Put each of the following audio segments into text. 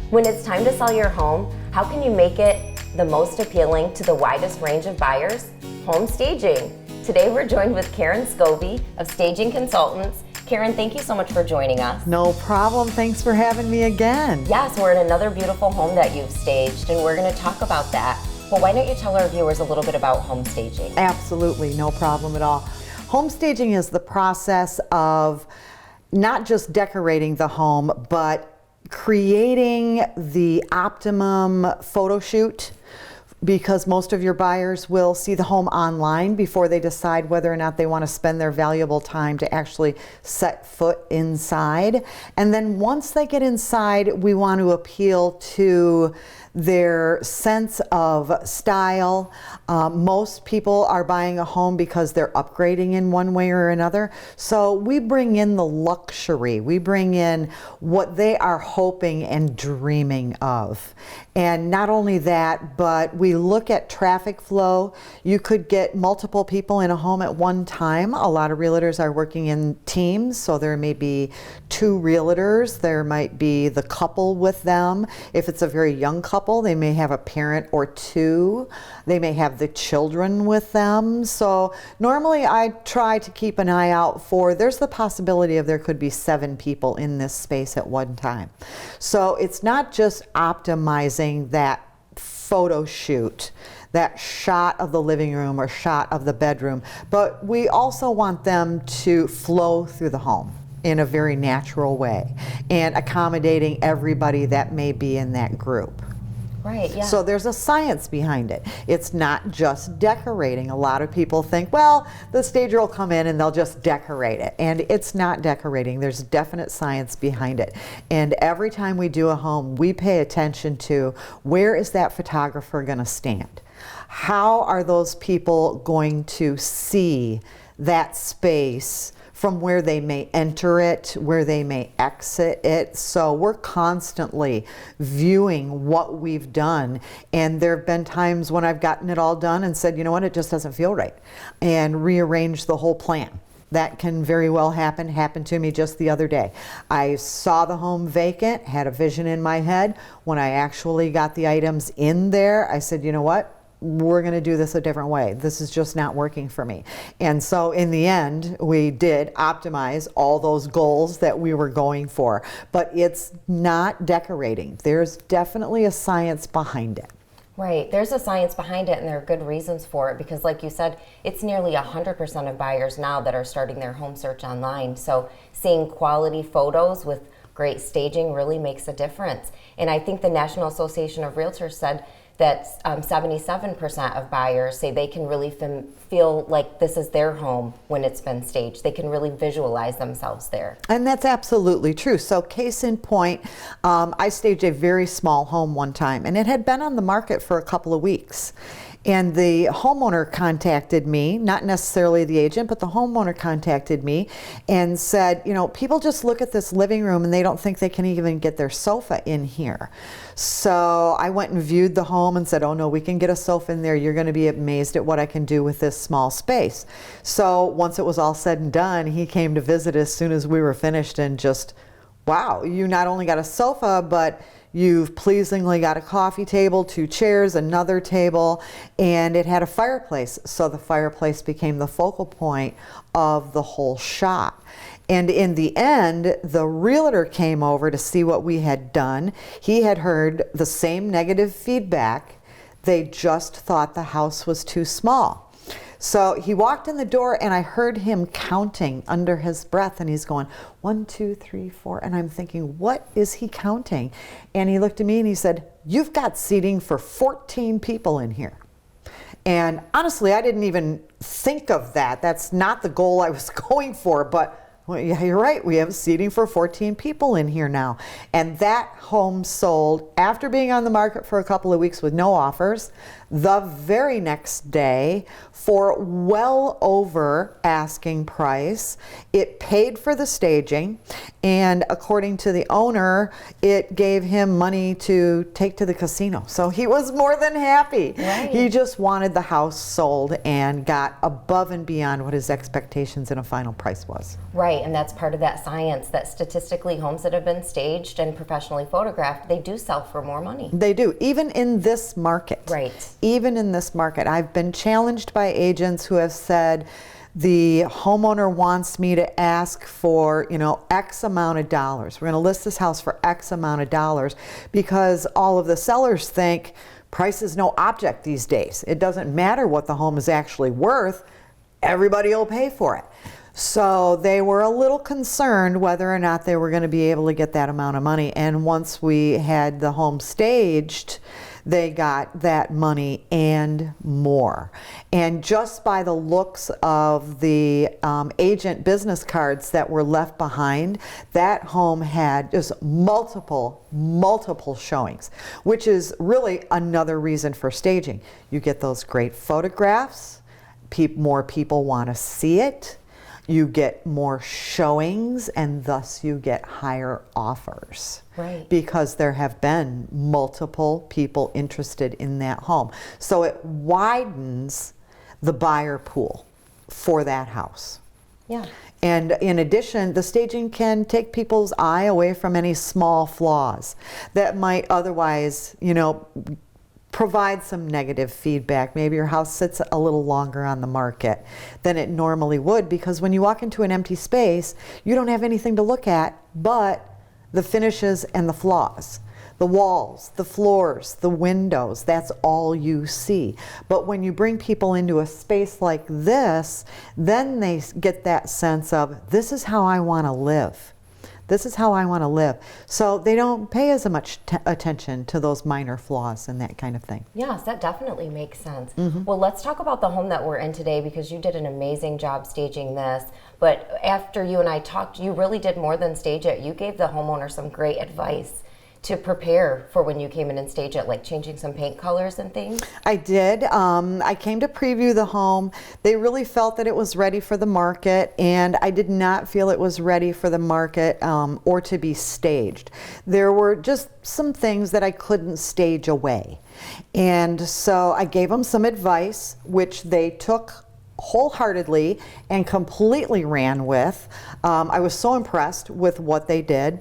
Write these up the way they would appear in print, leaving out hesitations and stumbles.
When it's time to sell your home, how can you make it the most appealing to the widest range of buyers? Home staging. Today we're joined with Karen Scovie of Staging Consultants. Karen, thank you so much for joining us. No problem. Thanks for having me again. Yes, we're in another beautiful home that you've staged, and we're going to talk about that. But why don't you tell our viewers a little bit about home staging? Absolutely, no problem at all. Home staging is the process of not just decorating the home, but creating the optimum photo shoot, because most of your buyers will see the home online before they decide whether or not they want to spend their valuable time to actually set foot inside. And then once they get inside, we want to appeal to their sense of style. Most people are buying a home because they're upgrading in one way or another. So we bring in the luxury. We bring in what they are hoping and dreaming of. And not only that, but we look at traffic flow. You could get multiple people in a home at one time. A lot of realtors are working in teams, so there may be 2 realtors. There might be the couple with them. If it's a very young couple, they may have a parent or 2. They may have the children with them. So normally I try to keep an eye out for, there's the possibility of there could be 7 people in this space at one time. So it's not just optimizing that photo shoot, that shot of the living room or shot of the bedroom, but we also want them to flow through the home in a very natural way and accommodating everybody that may be in that group. Right, yeah. So there's a science behind it. It's not just decorating. A lot of people think, well, the stager will come in and they'll just decorate it. And it's not decorating. There's definite science behind it. And every time we do a home, we pay attention to where is that photographer going to stand? How are those people going to see that space from where they may enter it, where they may exit it? So we're constantly viewing what we've done. And there have been times when I've gotten it all done and said, you know what, it just doesn't feel right, and rearrange the whole plan. That can very well happen. Happened to me just the other day. I saw the home vacant, had a vision in my head. When I actually got the items in there, I said, you know what? We're going to do this a different way. This is just not working for me. And so in the end, we did optimize all those goals that we were going for. But it's not decorating. There's definitely a science behind it. Right, there's a science behind it, and there are good reasons for it, because like you said, it's nearly 100% of buyers now that are starting their home search online. So seeing quality photos with great staging really makes a difference. And I think the National Association of Realtors said that 77% of buyers say they can really feel like this is their home when it's been staged. They can really visualize themselves there. And that's absolutely true. So case in point, I staged a very small home one time, and it had been on the market for a couple of weeks. And the homeowner contacted me, not necessarily the agent, but the homeowner contacted me and said, you know, people just look at this living room and they don't think they can even get their sofa in here. So I went and viewed the home and said, oh no, we can get a sofa in there. You're going to be amazed at what I can do with this small space. So once it was all said and done, he came to visit as soon as we were finished, and just, wow, you not only got a sofa, but you've pleasingly got a coffee table, 2 chairs, another table, and it had a fireplace. So the fireplace became the focal point of the whole shot. And in the end, the realtor came over to see what we had done. He had heard the same negative feedback. They just thought the house was too small. So he walked in the door and I heard him counting under his breath, and he's going 1, 2, 3, 4, and I'm thinking, what is he counting? And he looked at me and he said, you've got seating for 14 people in here. And honestly, I didn't even think of that. That's not the goal I was going for, but well, yeah, you're right. We have seating for 14 people in here now. And that home sold after being on the market for a couple of weeks with no offers the very next day for well over asking price. It paid for the staging, and according to the owner, it gave him money to take to the casino. So he was more than happy. Right. He just wanted the house sold and got above and beyond what his expectations in a final price was. Right. Right, and that's part of that science that statistically homes that have been staged and professionally photographed, they do sell for more money. They do, even in this market. Right. Even in this market. I've been challenged by agents who have said, the homeowner wants me to ask for, X amount of dollars. We're going to list this house for X amount of dollars because all of the sellers think price is no object these days. It doesn't matter what the home is actually worth. Everybody will pay for it. So they were a little concerned whether or not they were going to be able to get that amount of money. And once we had the home staged, they got that money and more. And just by the looks of the agent business cards that were left behind, that home had just multiple showings, which is really another reason for staging. You get those great photographs, more people want to see it, you get more showings, and thus you get higher offers. Right. Because there have been multiple people interested in that home. So it widens the buyer pool for that house. Yeah. And in addition, the staging can take people's eye away from any small flaws that might otherwise, provide some negative feedback. Maybe your house sits a little longer on the market than it normally would, because when you walk into an empty space, you don't have anything to look at but the finishes and the flaws. The walls, the floors, the windows, that's all you see. But when you bring people into a space like this, then they get that sense of, this is how I want to live. This is how I want to live. So they don't pay as much attention to those minor flaws and that kind of thing. Yes, that definitely makes sense. Mm-hmm. Well, let's talk about the home that we're in today, because you did an amazing job staging this. But after you and I talked, you really did more than stage it. You gave the homeowner some great advice to prepare for when you came in and stage it, like changing some paint colors and things? I did. I came to preview the home. They really felt that it was ready for the market, and I did not feel it was ready for the market or to be staged. There were just some things that I couldn't stage away. And so I gave them some advice, which they took wholeheartedly and completely ran with. I was so impressed with what they did.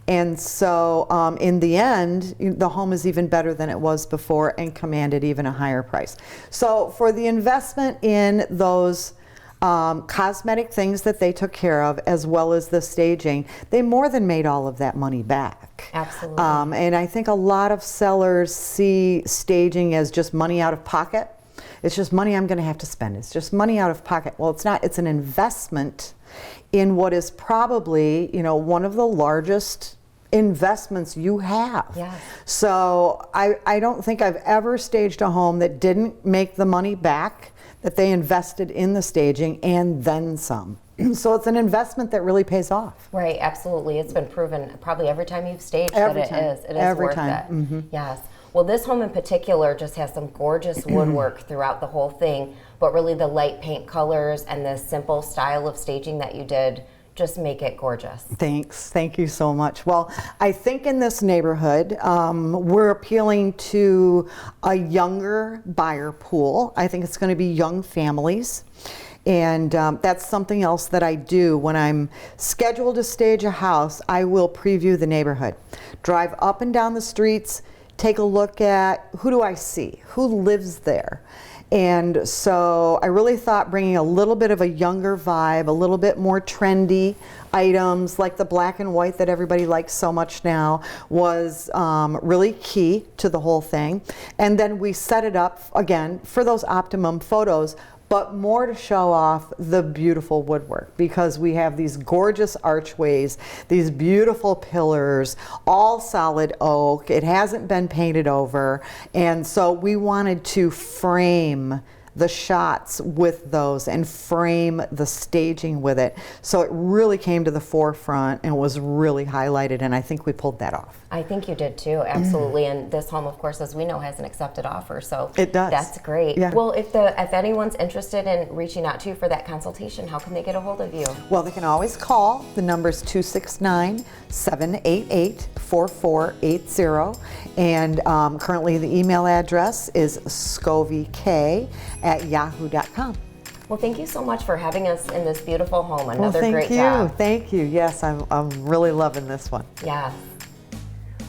And so in the end, the home is even better than it was before and commanded even a higher price. So for the investment in those cosmetic things that they took care of, as well as the staging, they more than made all of that money back. Absolutely. And I think a lot of sellers see staging as just money out of pocket. It's just money I'm going to have to spend. It's just money out of pocket. Well, it's not. It's an investment in what is probably, one of the largest investments you have. Yes. So I don't think I've ever staged a home that didn't make the money back that they invested in the staging and then some. So it's an investment that really pays off. Right, absolutely. It's been proven probably every time you've staged that it is. It is Every worth time. it. Mm-hmm. Yes. Well, this home in particular just has some gorgeous woodwork throughout the whole thing, but really the light paint colors and the simple style of staging that you did just make it gorgeous. Thanks. Thank you so much. Well, I think in this neighborhood, we're appealing to a younger buyer pool. I think it's going to be young families. And that's something else that I do when I'm scheduled to stage a house. I will preview the neighborhood, drive up and down the streets, take a look at who do I see, who lives there. And so I really thought bringing a little bit of a younger vibe, a little bit more trendy items like the black and white that everybody likes so much now was really key to the whole thing. And then we set it up again for those optimum photos, but more to show off the beautiful woodwork, because we have these gorgeous archways, these beautiful pillars, all solid oak. It hasn't been painted over. And so we wanted to frame the shots with those and frame the staging with it. So it really came to the forefront and was really highlighted, and I think we pulled that off. I think you did too, absolutely. And this home, of course, as we know, has an accepted offer, so it does. That's great. Yeah. Well, if anyone's interested in reaching out to you for that consultation, how can they get a hold of you? Well, they can always call. The number is 269-788-4480, and currently the email address is scoviek@yahoo.com. Well, thank you so much for having us in this beautiful home. Well, Another great thank job. you. Thank you. Yes, I'm really loving this one. Yes.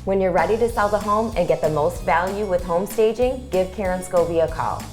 When you're ready to sell the home and get the most value with home staging, give Karen Scovie a call.